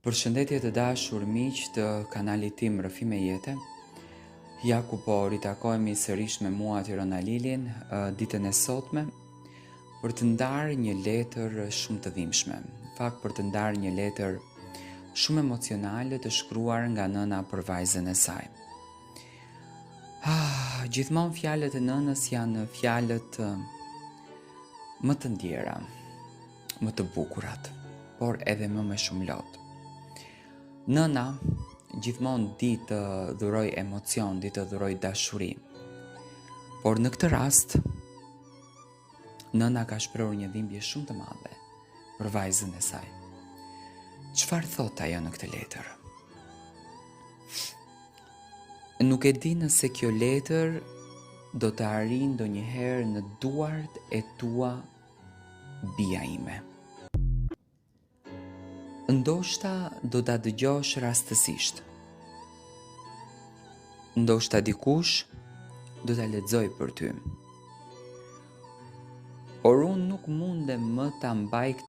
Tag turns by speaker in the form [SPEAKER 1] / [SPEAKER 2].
[SPEAKER 1] Përshëndetje të dashur miq të kanalit tim Rrëfime Jete. Ja ku po ritakojemi sërish me mua Tirona Lilin ditën e sotme për të ndarë një letër shumë të dhimbshme. Në fakt për të ndarë një letër shumë emocionale të shkruar nga nëna për vajzën e saj. Gjithmonë fjalët e nënës janë fjalët më të ndjera, më të bukurat, por edhe më me shumë lot. Nëna gjithmonë di të dhuroj emocion, di të dhuroj dashuri. Por në këtë rast, nëna ka shprehur një dhimbje shumë të madhe për vajzën e saj. Çfarë thot ajo në këtë letër? Nuk e di nëse kjo letër do të arrijë ndonjëherë në duart e tua, bia ime. Ndoshta do ta dëgjosh rastësisht. Ndoshta dikush do ta lexoj për ty. Por unë nuk mundem më ta mbaj